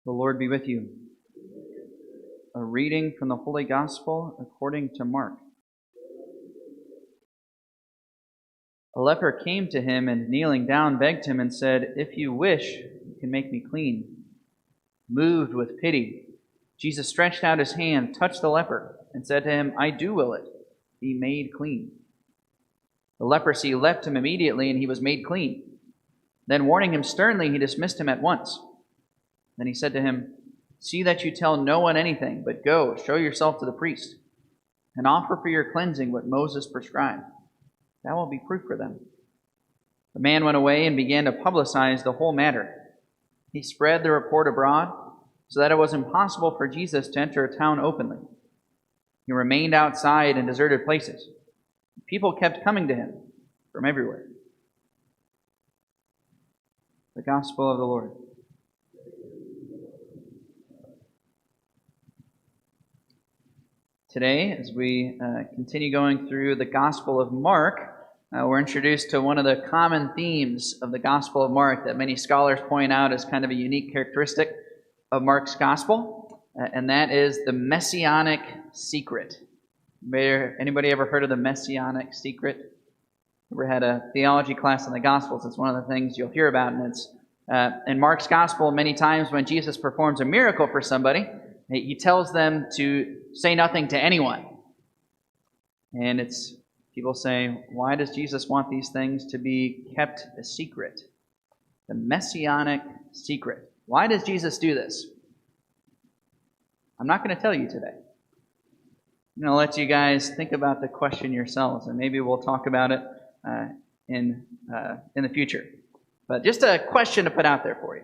The Lord be with you. A reading from the Holy Gospel according to Mark. A leper came to him and, kneeling down, begged him and said, "If you wish, you can make me clean." Moved with pity, Jesus stretched out his hand, touched the leper, and said to him, "I do will it. Be made clean." The leprosy left him immediately, and he was made clean. Then, warning him sternly, he dismissed him at once. Then he said to him, "See that you tell no one anything, but go, show yourself to the priest, and offer for your cleansing what Moses prescribed. That will be proof for them." The man went away and began to publicize the whole matter. He spread the report abroad, so that it was impossible for Jesus to enter a town openly. He remained outside in deserted places. People kept coming to him from everywhere. The Gospel of the Lord. Today, as we continue going through the Gospel of Mark, we're introduced to one of the common themes of the Gospel of Mark that many scholars point out as kind of a unique characteristic of Mark's Gospel, and that is the Messianic secret. Anybody ever heard of the Messianic secret? Ever had a theology class in the Gospels? It's one of the things you'll hear about, and it's in Mark's Gospel, many times when Jesus performs a miracle for somebody, he tells them to say nothing to anyone. And it's people say, why does Jesus want these things to be kept a secret? The Messianic secret. Why does Jesus do this? I'm not going to tell you today. I'm going to let you guys think about the question yourselves, and maybe we'll talk about it in the future. But just a question to put out there for you.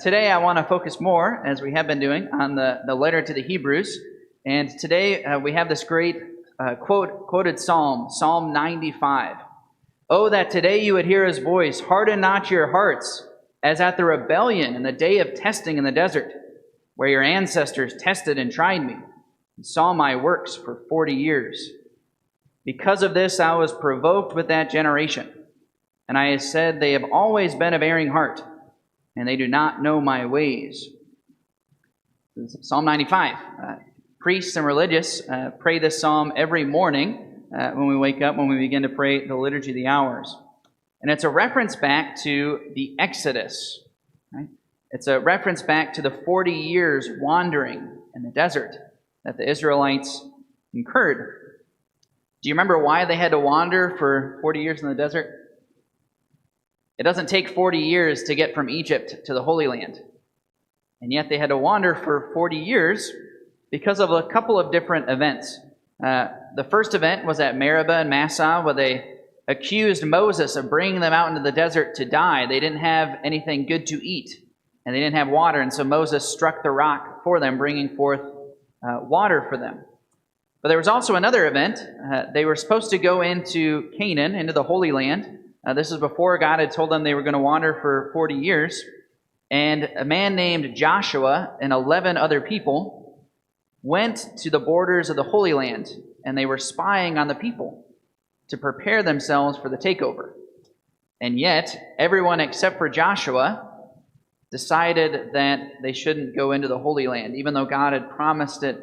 Today I want to focus more, as we have been doing, on the letter to the Hebrews. And today we have this great quoted psalm, Psalm 95. "Oh, that today you would hear his voice. Harden not your hearts, as at the rebellion in the day of testing in the desert, where your ancestors tested and tried me, and saw my works for 40 years. Because of this I was provoked with that generation. And I have said, they have always been of erring heart, and they do not know my ways." This is Psalm 95. Priests and religious pray this psalm every morning when we wake up, when we begin to pray the Liturgy of the Hours. And it's a reference back to the Exodus. Right? It's a reference back to the 40 years wandering in the desert that the Israelites incurred. Do you remember why they had to wander for 40 years in the desert? It doesn't take 40 years to get from Egypt to the Holy Land. And yet they had to wander for 40 years because of a couple of different events. The first event was at Meribah and Massah, where they accused Moses of bringing them out into the desert to die. They didn't have anything good to eat, and they didn't have water, and so Moses struck the rock for them, bringing forth water for them. But there was also another event. They were supposed to go into Canaan, into the Holy Land. This is before God had told them they were going to wander for 40 years. And a man named Joshua and 11 other people went to the borders of the Holy Land, and they were spying on the people to prepare themselves for the takeover. And yet, everyone except for Joshua decided that they shouldn't go into the Holy Land, even though God had promised it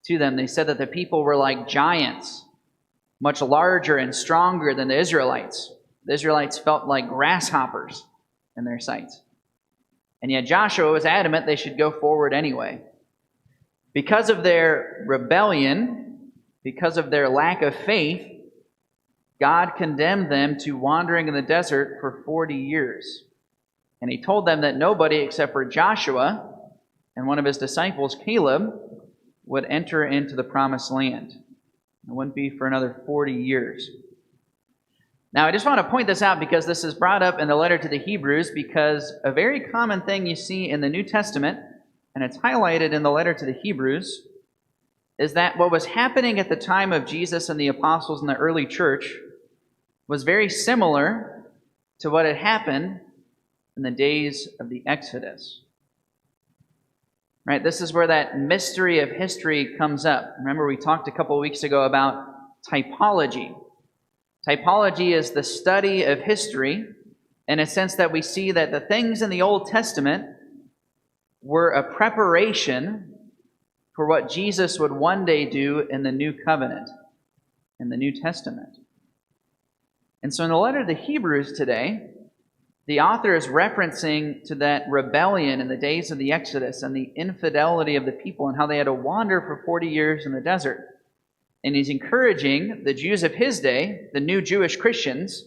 to them. They said that the people were like giants, much larger and stronger than the Israelites. The Israelites felt like grasshoppers in their sight. And yet Joshua was adamant they should go forward anyway. Because of their rebellion, because of their lack of faith, God condemned them to wandering in the desert for 40 years. And he told them that nobody except for Joshua and one of his disciples, Caleb, would enter into the promised land. It wouldn't be for another 40 years. Now, I just want to point this out because this is brought up in the letter to the Hebrews, because a very common thing you see in the New Testament, and it's highlighted in the letter to the Hebrews, is that what was happening at the time of Jesus and the apostles in the early church was very similar to what had happened in the days of the Exodus. Right? This is where that mystery of history comes up. Remember, we talked a couple of weeks ago about typology. Typology is the study of history in a sense that we see that the things in the Old Testament were a preparation for what Jesus would one day do in the New Covenant, in the New Testament. And so in the letter to the Hebrews today, the author is referencing to that rebellion in the days of the Exodus and the infidelity of the people and how they had to wander for 40 years in the desert. And he's encouraging the Jews of his day, the new Jewish Christians,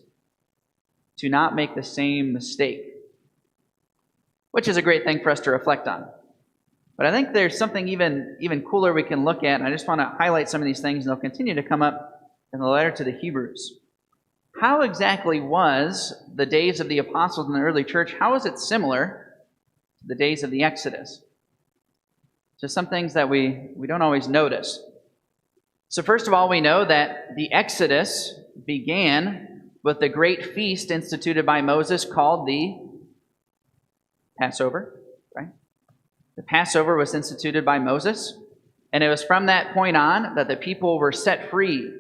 to not make the same mistake, which is a great thing for us to reflect on. But I think there's something even cooler we can look at, and I just want to highlight some of these things, and they'll continue to come up in the letter to the Hebrews. How exactly was the days of the apostles in the early church, how is it similar to the days of the Exodus? So some things that we don't always notice. So first of all, we know that the Exodus began with the great feast instituted by Moses called the Passover, right? The Passover was instituted by Moses, and it was from that point on that the people were set free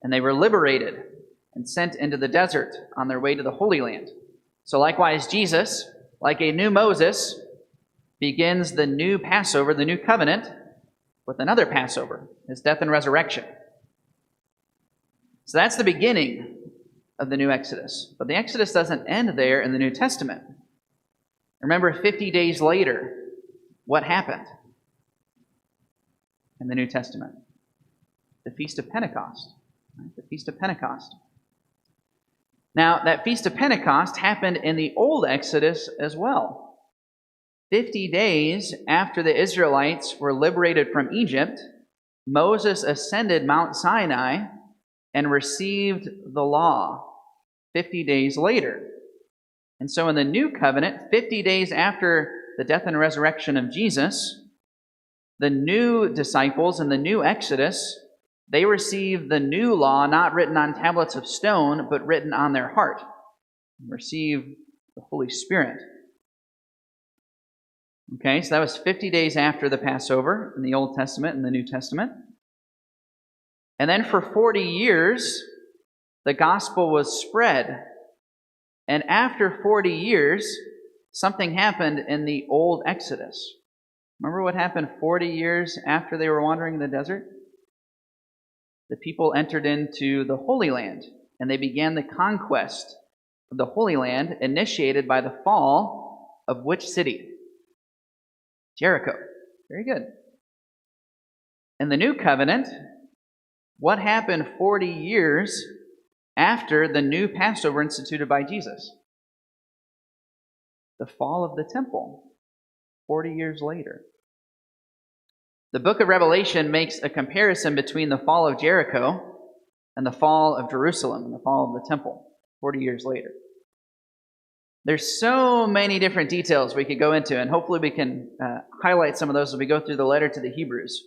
and they were liberated and sent into the desert on their way to the Holy Land. So likewise, Jesus, like a new Moses, begins the new Passover, the new covenant, with another Passover, his death and resurrection. So that's the beginning of the new Exodus. But the Exodus doesn't end there in the New Testament. Remember, 50 days later, what happened in the New Testament? The Feast of Pentecost. Right? The Feast of Pentecost. Now, that Feast of Pentecost happened in the old Exodus as well. 50 days after the Israelites were liberated from Egypt, Moses ascended Mount Sinai and received the law 50 days later. And so in the New Covenant, 50 days after the death and resurrection of Jesus, the new disciples in the new Exodus, they received the new law, not written on tablets of stone, but written on their heart. And received the Holy Spirit. Okay, so that was 50 days after the Passover in the Old Testament and the New Testament. And then for 40 years, the gospel was spread. And after 40 years, something happened in the old Exodus. Remember what happened 40 years after they were wandering in the desert? The people entered into the Holy Land, and they began the conquest of the Holy Land, initiated by the fall of which city? Jericho. Very good. In the New Covenant, what happened 40 years after the new Passover instituted by Jesus? The fall of the temple, 40 years later. The book of Revelation makes a comparison between the fall of Jericho and the fall of Jerusalem and the fall of the temple, 40 years later. There's so many different details we could go into, and hopefully we can highlight some of those as we go through the letter to the Hebrews.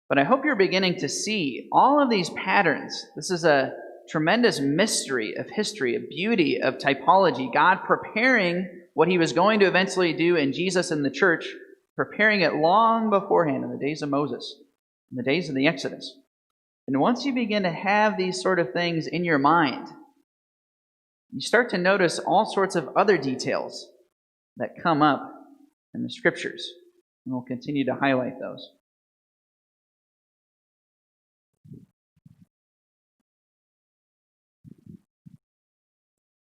But I hope you're beginning to see all of these patterns. This is a tremendous mystery of history, a beauty of typology. God preparing what he was going to eventually do in Jesus and the church, preparing it long beforehand in the days of Moses, in the days of the Exodus. And once you begin to have these sort of things in your mind, you start to notice all sorts of other details that come up in the Scriptures. And we'll continue to highlight those.